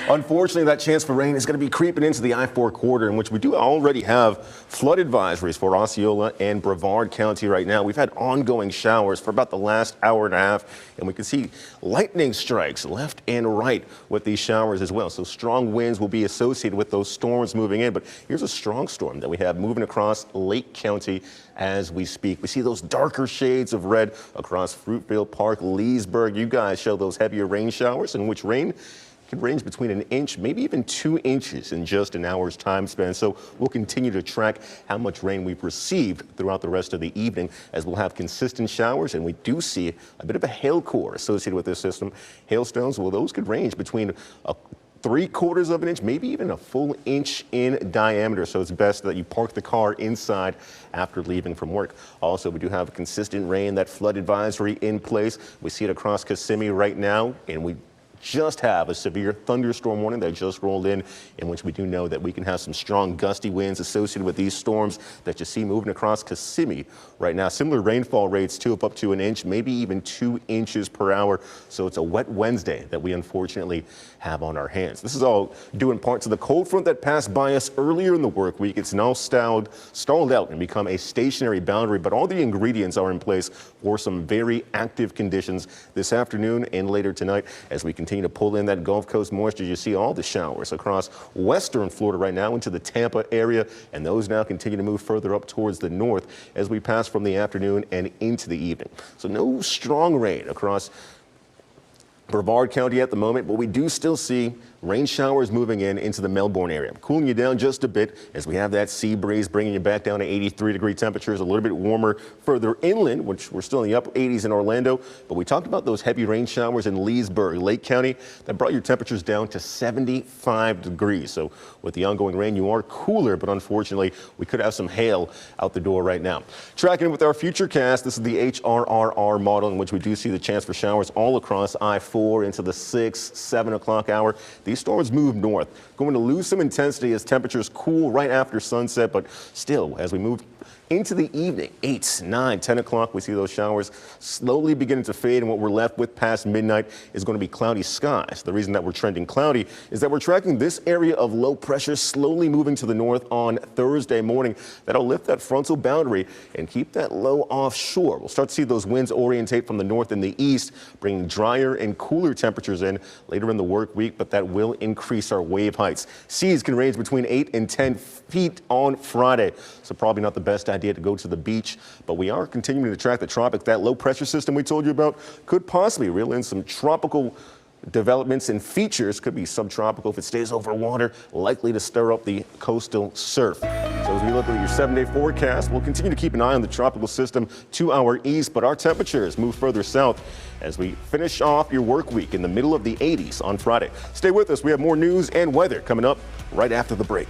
Unfortunately, that chance for rain is going to be creeping into the I-4 corridor, in which we do already have flood advisories for Osceola and Brevard County right now. We've had ongoing showers for about the last hour and a half, and we can see lightning strikes left and right with these showers as well. So strong winds will be associated with those storms moving in. But here's a strong storm that we have moving across Lake County as we speak. We see those darker shades of red across Fruitvale Park, Leesburg. You guys show those heavier rain showers, in which rain could range between an inch, maybe even 2 inches in just an hour's time span. So we'll continue to track how much rain we've received throughout the rest of the evening, as we'll have consistent showers, and we do see a bit of a hail core associated with this system. Hailstones, well, those could range between 3/4 of an inch, maybe even a full inch in diameter. So it's best that you park the car inside after leaving from work. Also, we do have consistent rain, that flood advisory in place. We see it across Kissimmee right now, and we just have a severe thunderstorm warning that just rolled in which we do know that we can have some strong gusty winds associated with these storms that you see moving across Kissimmee right now. Similar rainfall rates too, of up to an inch, maybe even 2 inches per hour. So it's a wet Wednesday that we unfortunately have on our hands. This is all due in part to the cold front that passed by us earlier in the work week. It's now stalled out and become a stationary boundary, but all the ingredients are in place for some very active conditions this afternoon and later tonight as we continue to pull in that Gulf Coast moisture. You see all the showers across western Florida right now into the Tampa area, and those now continue to move further up towards the north as we pass from the afternoon and into the evening. So no strong rain across Brevard County at the moment, but we do still see rain showers moving into the Melbourne area, cooling you down just a bit as we have that sea breeze bringing you back down to 83-degree temperatures, a little bit warmer further inland, which we're still in the upper 80s in Orlando. But we talked about those heavy rain showers in Leesburg, Lake County, that brought your temperatures down to 75 degrees. So with the ongoing rain, you are cooler, but unfortunately, we could have some hail out the door right now. Tracking with our futurecast, this is the HRRR model, in which we do see the chance for showers all across I-4 into the 6, 7 o'clock hour. These storms move north, going to lose some intensity as temperatures cool right after sunset, but still, as we move into the evening, 8, 9, 10 o'clock, we see those showers slowly beginning to fade, and what we're left with past midnight is going to be cloudy skies. The reason that we're trending cloudy is that we're tracking this area of low pressure slowly moving to the north on Thursday morning. That'll lift that frontal boundary and keep that low offshore. We'll start to see those winds orientate from the north and the east, bringing drier and cooler temperatures in later in the work week, but that will increase our wave heights. Seas can range between 8 and 10 feet on Friday, so probably not the best idea to go to the beach, but we are continuing to track the tropics. That low pressure system we told you about could possibly reel in some tropical developments and features. Could be subtropical if it stays over water, likely to stir up the coastal surf. So as we look at your 7-day forecast, we'll continue to keep an eye on the tropical system to our east, but our temperatures move further south as we finish off your work week in the middle of the 80s on Friday. Stay with us. We have more news and weather coming up right after the break.